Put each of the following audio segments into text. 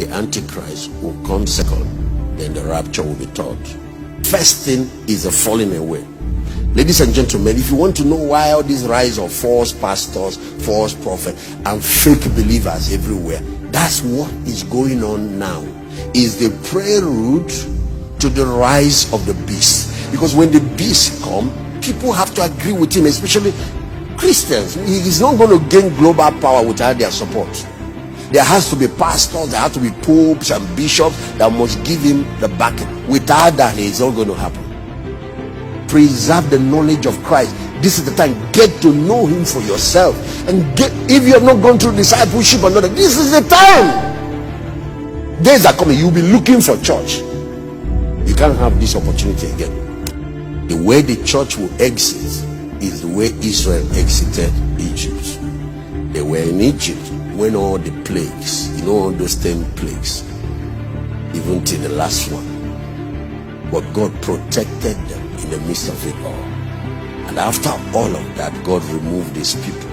the antichrist will come second, then the rapture will be third. First thing is the falling away. Ladies and gentlemen, if you want to know why all this rise of false pastors, false prophets, and fake believers everywhere, that's what is going on now. Is the prelude to the rise of the beast. Because when the beast come, people have to agree with him, especially Christians. He is not going to gain global power without their support. There has to be pastors, there have to be popes and bishops that must give him the backing. Without that, it's not going to happen. Preserve the knowledge of Christ. This is the time. Get to know him for yourself. And if you have not gone through discipleship or not, this is the time. Days are coming, you'll be looking for church. You can't have this opportunity again. The way the church will exit is the way Israel exited Egypt. They were in Egypt when all the plagues, all those 10 plagues, even till the last one. But God protected them in the midst of it all. And after all of that, God removed his people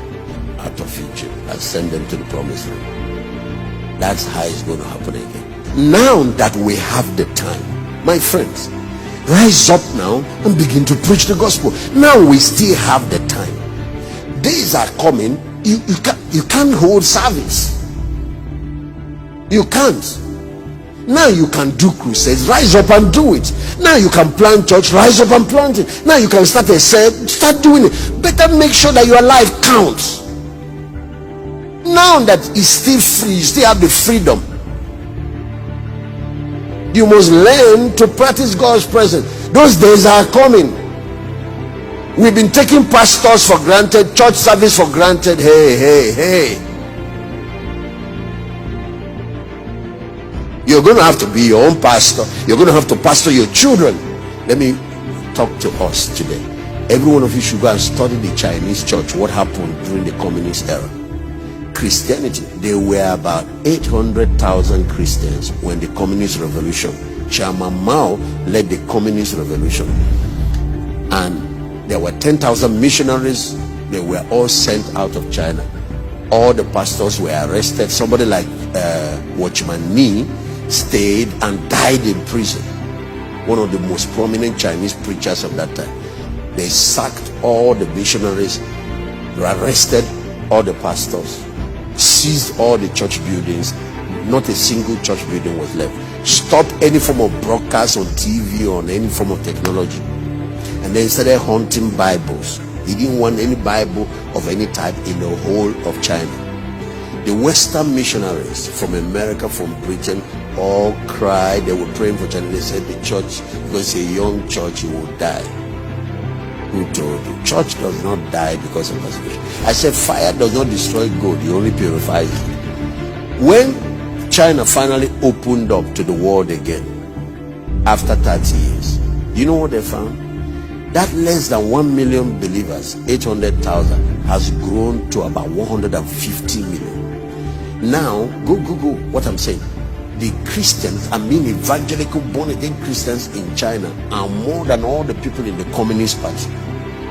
out of Egypt and sent them to the promised land. That's how it's going to happen again. Now that we have the time, my friends, rise up now and begin to preach the gospel. Now we still have the time. Days are coming, you can't hold service. You can't. Now you can do crusades. Rise up and do it. Now you can plant church. Rise up and plant it. Now you can start a cell. Start doing it. Better make sure that your life counts. Now that it's still free, you still have the freedom. You must learn to practice God's presence. Those days are coming. We've been taking pastors for granted, church service for granted. Hey. You're going to have to be your own pastor. You're going to have to pastor your children. Let me talk to us today. Every one of you should go and study the Chinese church. What happened during the communist era? Christianity. There were about 800,000 Christians when the communist revolution. Chairman Mao led the communist revolution. And there were 10,000 missionaries. They were all sent out of China. All the pastors were arrested. Somebody like Watchman Nee stayed and died in prison. One of the most prominent Chinese preachers of that time. They sacked all the missionaries, arrested all the pastors, seized all the church buildings. Not a single church building was left. Stopped any form of broadcast on TV or on any form of technology. And then started hunting Bibles. He didn't want any Bible of any type in the whole of China. The Western missionaries from America, from Britain, all cried. They were praying for China. They said the church, because it's a young church, it will die. Who told you? Church does not die because of persecution. I said fire does not destroy gold, it only purifies it. When China finally opened up to the world again, after 30 years, you know what they found? That less than 1 million believers, 800,000, has grown to about 150 million. Now, go what I'm saying. The Christians, evangelical born-again Christians in China are more than all the people in the Communist Party.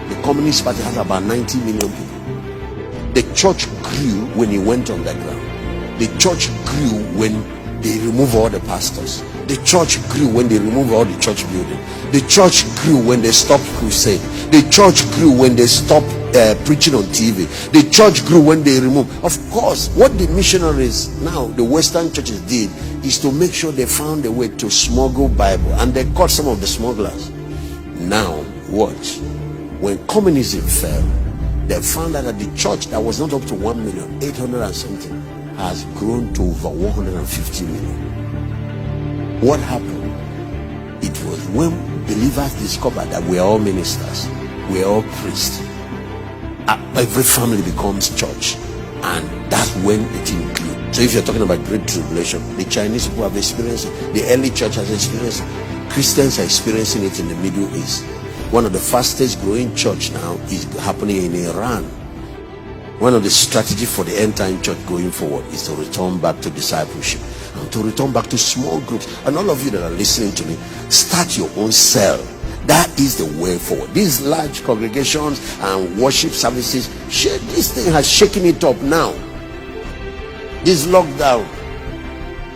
The Communist Party has about 90 million people. The church grew when it went underground. The church grew when they removed all the pastors. The church grew when they removed all the church buildings. The church grew when they stopped crusade. The church grew when they stopped preaching on TV. The church grew when they removed. Of course, what the missionaries now, the Western churches did, is to make sure they found a way to smuggle Bible, and they caught some of the smugglers. Now, watch. When communism fell, they found out that the church that was not up to 1 million, 800 and something, has grown to over 150 million. What happened? It was when believers discovered that we are all ministers, we are all priests. Every family becomes church, and that's when it includes. So if you're talking about great tribulation, the Chinese people have experienced it, the early church has experienced it, Christians are experiencing it in the Middle East. One of the fastest growing church now is happening in Iran. One of the strategies for the end time church going forward is to return back to discipleship and to return back to small groups. And all of you that are listening to me, start your own cell. That is the way forward. These large congregations and worship services, this thing has shaken it up now. This lockdown,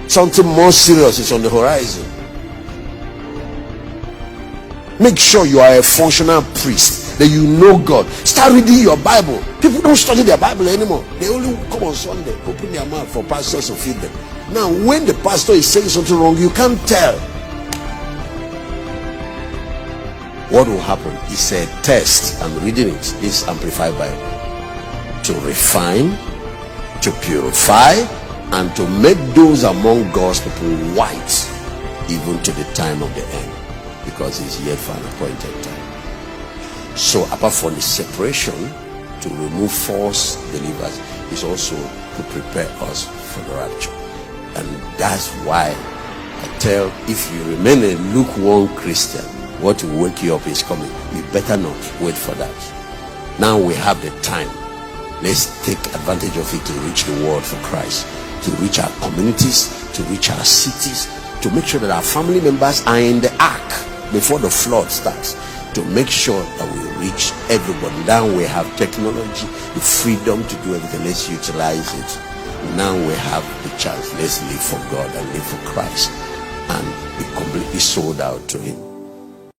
Something more serious is on the horizon. Make sure you are a functional priest, that you know God. Start reading your Bible. People don't study their Bible anymore. They only come on Sunday, open their mouth for pastors to feed them. Now, when the pastor is saying something wrong, you can't tell. What will happen is a test. I'm reading it, this Amplified Bible, to refine, to purify, and to make those among God's people white, even to the time of the end, because it's yet for an appointed time. So apart from the separation to remove false believers, is also to prepare us for the rapture. And that's why I tell, if you remain a lukewarm Christian, what will wake you up is coming. You better not wait for that. Now we have the time. Let's take advantage of it to reach the world for Christ, to reach our communities, to reach our cities, to make sure that our family members are in the ark before the flood starts, to make sure that we reach everybody. Now we have technology, the freedom to do everything. Let's utilize it. Now we have the chance. Let's live for God and live for Christ and be completely sold out to Him.